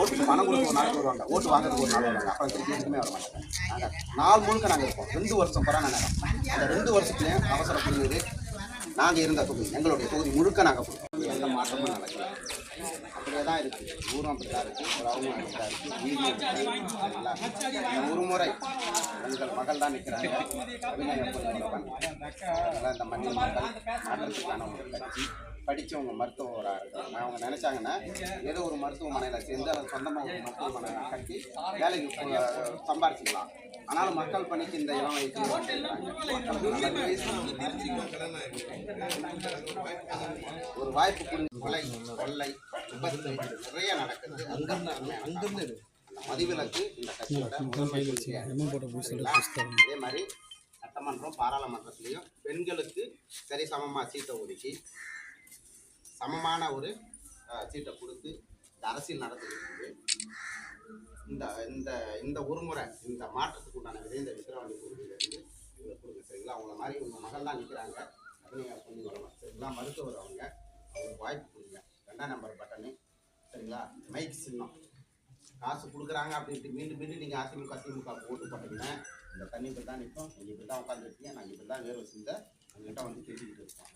ஓட்டுக்கு பணம் கொடுக்க ஒரு நாளைக்கு வருவாங்க, ஓட்டு வாங்குறதுக்கு ஒரு நாள் வருவாங்க. அப்புறம் திருப்பி எதுக்குமே வர மாட்டாங்க. நாங்கள் நாள் முழுக்க நாங்கள் இருப்போம். 2 வருஷம் கொரோனா நேரம். அந்த 2 வருஷத்துலேயும் அவசர குடிநீர் நாங்கள் இருந்த தொகுதி, எங்களுடைய தொகுதி முழுக்க நாங்கள் கொடுப்போம். எந்த மாற்றமும் நடக்கல. அப்படியே தான் இருக்குது. ஊரும் அப்படி தான் இருக்குது, உறவும் அப்படி தான் இருக்குது, வீதியும் அப்படி தான் இருக்குது. சரிங்களா? ஒரு முறை எங்கள் மகள் தான் நிற்கிறாங்க, அபிநயா பொன்னிவளவன். இந்த மண்ணின் மக்கள் மாற்றத்துக்கான ஒரு கட்சி, படித்தவங்க மருத்துவராக இருக்கிறாங்க. அவங்க நினைச்சாங்கன்னா ஏதோ ஒரு மருத்துவமனையில் சேர்ந்து அதை சொந்தமாக ஒரு மருத்துவமனை கட்டி வேலைக்கு சம்பாரிச்சிக்கலாம். ஆனாலும் மக்கள் பணிக்கு இந்த இளம் வயசுல ஒரு வாய்ப்பு கொடுத்து கொலை, கொள்ளை, விபத்து நிறைய நடக்குது. அங்கிருந்து மதிவிலக்கு இந்த கட்சியோட அதே மாதிரி சட்டமன்றம் பாராளுமன்றத்திலையும் பெண்களுக்கு சரி சமமாக சீட்டை ஒதுக்கி சமமான ஒரு சீட்டை கொடுத்து இந்த அரசியல் நடத்திட்டு இந்த இந்த இந்த ஒரு முறை இந்த மாற்றத்துக்கு உண்டான விதை இந்த விக்கிரவாண்டி தொகுதியிலிருந்து இவங்க கொடுங்க. சரிங்களா? அவங்கள மாதிரி உங்கள் மகள் தான் நிற்கிறாங்க, அபிநயா பொன்னிவளவன். சரிங்களா? மருத்துவர் அவங்களுக்கு வாய்ப்பு கொடுங்க. 2ஆம் நம்பர் பட்டனு. சரிங்களா? மைக் சின்னம் காசு கொடுக்குறாங்க அப்படின்ட்டு மீண்டும் மீண்டும் நீங்கள் அதிமுக ஓட்டு போட்டீங்கன்னா இந்த தண்ணி இப்படி தான் நிற்கும், நீங்கள் இப்படி தான் உட்காந்துருக்கீங்க, நாங்கள் இப்படி தான் வேர்வை செஞ்ச எங்கள்கிட்ட வந்து தெரிஞ்சுக்கிட்டு இருக்கோம்.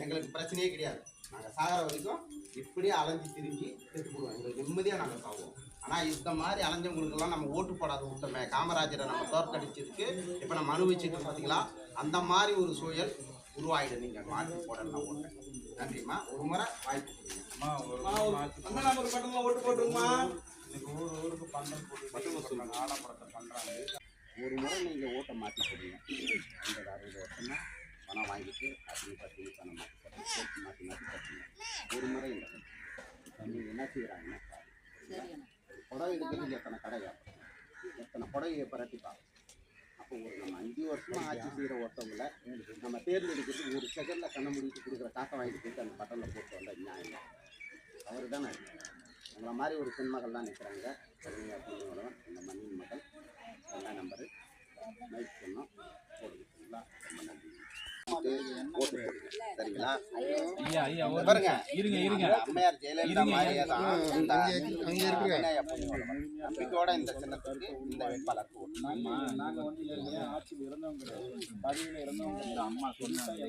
எங்களுக்கு பிரச்சனையே கிடையாது. நாங்கள் சாகிற வரைக்கும் இப்படியே அலைஞ்சி திரிஞ்சு செத்து போடுவோம். எங்களுக்கு நிம்மதியாக நாங்கள் சாகுவோம். ஆனால் இந்த மாதிரி அலைஞ்சவங்களுக்கெல்லாம் நம்ம ஓட்டு போடாத விட்டோமே, காமராஜரை நம்ம தோற்கடிச்சிருக்கு, இப்போ நம்ம அனுபவிச்சுட்டு பார்த்தீங்களா, அந்த மாதிரி ஒரு சூழல் உருவாயிடும். நீங்கள் மாற்றி போடலாம் ஓட்டு. நன்றிம்மா. ஒரு முறை வாய்ப்பு கொடுங்க. ஓட்டு போட்டுருமா? ஊருக்கு பந்தல் போட்டு ஆடம்பரத்தை பண்ணுறாங்க. ஒரு முறை நீங்கள் ஓட்டை மாற்றி போடுங்க. 50-60 வருஷமா பணம் வாங்கிட்டு அப்படி பணம் மாற்றி போடுங்க. மாற்றி போட்டுங்க. ஒரு முறை இல்லை. நீங்கள் என்ன செய்கிறாங்கன்னா புடவை எடுக்கிறதுக்கு எத்தனை கடை வியாபாரம், எத்தனை புடவையை பரட்டிப்பாங்க. அப்போ ஒரு நம்ம 5 வருஷமாக ஆட்சி செய்கிற ஒருத்தவங்களை நம்ம தேர்ந்தெடுக்கிறது ஒரு செகண்டில் கண்ண முடிச்சு கொடுக்குற காட்டை வாங்கிட்டு போயிட்டு அந்த பட்டனில் போட்டு வந்தால் நியாயம் அவர் தானே. உங்களை மாதிரி ஒரு பெண்மகள் தான் நிற்கிறாங்க. அபிநயா பொன்னிவளவன் இந்த மண்ணின் மகள். 2ஆம் நம்பரு மைக் சொன்னோம் போடுங்க. சரிங்களா? ரொம்ப நன்றி. ஓட்டு போடுங்க. சரிங்களா? பாருங்க, அம்மையார் ஜெயலலிதா மாதிரியே தான் அபிநயா பொன்னிவளவன் நம்பிக்கையோட இந்த சின்னத்துக்கு இந்த வேட்பாளருக்கு ஓட்டு. நாங்கள் வந்து ஆட்சியில் இருந்தவங்க கிடையாது, பதவியில் இருந்தவங்க இல்லை. அம்மா சொன்னாங்க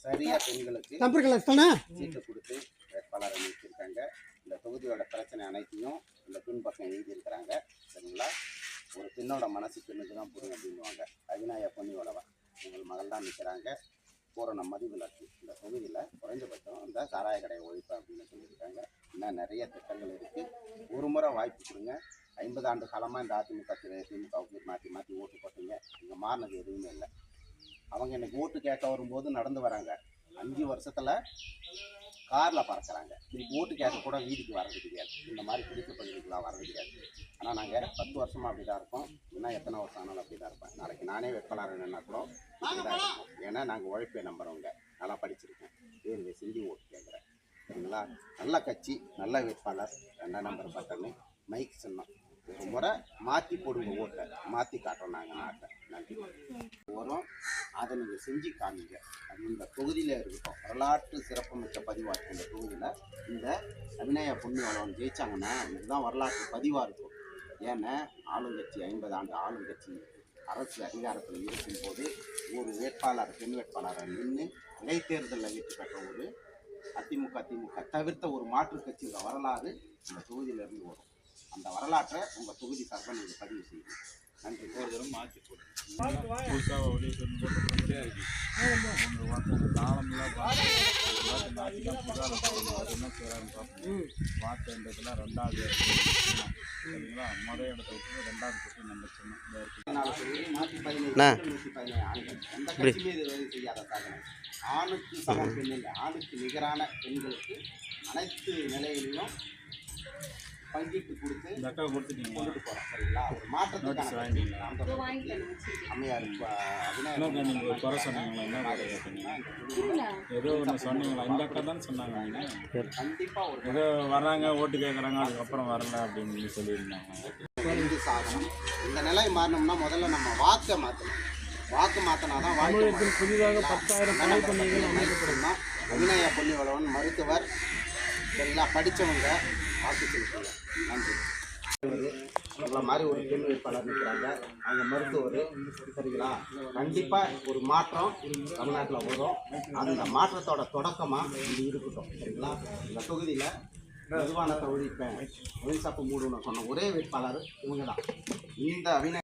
சரியா பெண்களுக்கு சீட்டு கொடுத்து வேட்பாளரை நிறுத்திருக்காங்க. இந்த தொகுதியோட பிரச்சனை அனைத்தையும் இந்த பின்பக்கம் எழுதியிருக்கிறாங்க. சரிங்களா? ஒரு பெண்ணோட மனசு பெண்ணுக்கு தான் புரியும் அப்படின்வாங்க. அபிநயா பொன்னிவளவன் உங்கள் மகள் தான் நிற்கிறாங்க. பூரண மதிவிலக்கு இந்த தொகுதியில் குறைஞ்சபட்சம் இந்த சாராய கடையை ஒழிப்பு அப்படின்னு சொல்லியிருக்காங்க. இன்னும் நிறைய திட்டங்கள் இருக்குது. ஒரு முறை வாய்ப்பு கொடுங்க. 50 ஆண்டு காலமாக இந்த அதிமுக திமுகவுக்கு மாற்றி ஓட்டு போட்டீங்க. இங்கே மாறினது எதுவுமே இல்லை. அவங்க இன்னைக்கு ஓட்டு கேட்க வரும்போது நடந்து வராங்க. 5 வருஷத்தில் காரில் பறக்கிறாங்க. திருப்பி ஓட்டு கேட்க கூட வீட்டுக்கு வர்றது கிடையாது. இந்த மாதிரி பிடித்த பகுதிக்கெலாம் வர்றது கிடையாது. ஆனால் நாங்கள் 10 வருஷமாக அப்படி தான் இருக்கோம். இன்னும் எத்தனை வருஷம் ஆனாலும் அப்படி தான் இருப்பேன். நாளைக்கு நானே வேட்பாளர் என்னன்னா கூட அப்படி தான் இருக்கும். ஏன்னா நாங்கள் உழைப்பை நம்புகிறவங்க. நல்லா படிச்சிருக்கேன், வேறு செஞ்சு ஓட்டு கேட்குறேன். சரிங்களா? நல்ல கட்சி, நல்ல வேட்பாளர், 2ஆம் நம்பர் பட்டனு மைக் சின்னம். ஒரு முறை மாற்றி போடுங்க ஓட்டை, மாற்றி காட்டுறோம் நாங்கள் நாட்டை. நன்றி. வரும் அதை நீங்கள் செஞ்சு காமிங்க. அது இந்த தொகுதியில் இருக்கட்டும். வரலாற்று சிறப்புமிக்க பதிவாக இந்த தொகுதியில் இந்த அபிநயா பொன்னிவளவன் ஜெயிச்சாங்கன்னா இதுதான் வரலாற்று பதிவாக இருக்கும். ஏன்னா ஆளுங்கட்சி 50 ஆண்டு ஆளுங்கட்சி அரசு அதிகாரத்தில் இருக்கும்போது ஒரு வேட்பாளர் பெண் வேட்பாளரை நின்று இடைத்தேர்தலில் வெற்றி பெற்ற ஒரு திமுக தவிர்த்த ஒரு மாற்றுக் கட்சி வரலாறு இந்த தொகுதியிலிருந்து வரும். அந்த வரலாற்றை உங்கள் தொகுதி சார்பாக நீங்கள் பதிவு செய்யுங்க. நன்றி. ஒரு தரம் மாற்றி போடுங்க. புதுசாக உதவி சொல்லி போட்டு பண்ணிட்டே இருக்கு. உங்கள் வார்த்தை தாளம்லாம் அது என்ன செய்கிறாங்கன்னு பார்ப்போம். வார்த்தைன்றதுலாம் 2வது இடத்துல சரிங்களா? முதல் இடத்த விட்டு 2வது போட்டு நம்ம சின்ன மாற்றி 17 ஆண்கள் எந்த கட்சியுமே இது வரை செய்யாத சாதனை. ஆணுக்கு சமம் பெண் இல்லை, ஆணுக்கு நிகரான பெண்களுக்கு அனைத்து நிலையிலையும் பங்கிட்டு கொடுத்து கொண்டுட்டு போகிறோம். சரிங்களா? ஒரு மாற்றத்துக்கான அம்மையார் நீங்கள் குறை சொன்னீங்களா? என்ன ஏதோ ஒன்று சொன்னீங்களா? இந்த அக்கா தான் சொன்னாங்க. கண்டிப்பாக ஒரு ஏதோ வராங்க ஓட்டு கேட்குறாங்க, அதுக்கப்புறம் வரல அப்படின்னு சொல்லியிருந்தாங்க. சாகணும். இந்த நிலை மாறணும்னா முதல்ல நம்ம வாக்கை மாற்றணும். வாக்கு மாற்றினா தான் வாழ்க்கை. புதிதாக 10,000 பணி பண்ணைகள் அமைக்கப்படும். அபிநயா பொன்னிவளவன் மருத்துவர், சரிங்களா, படித்தவங்க வாக்கு செலுத்துங்க. நன்றி. உங்களை மாதிரி ஒரு பெண் வேட்பாளர் நிற்கிறாங்க, அவங்க மருத்துவர், சரிங்களா. கண்டிப்பாக ஒரு மாற்றம் தமிழ்நாட்டில் வரும். அந்த மாற்றத்தோட தொடக்கமாக இது இருக்கட்டும், சரிங்களா. இந்த தொகுதியில் மதுபானத்தை ஒழிப்பேன், ஒயின் ஷாப்பு மூடுன்னு சொன்ன ஒரே வேட்பாளர் இவங்க தான். இந்த அபிநயா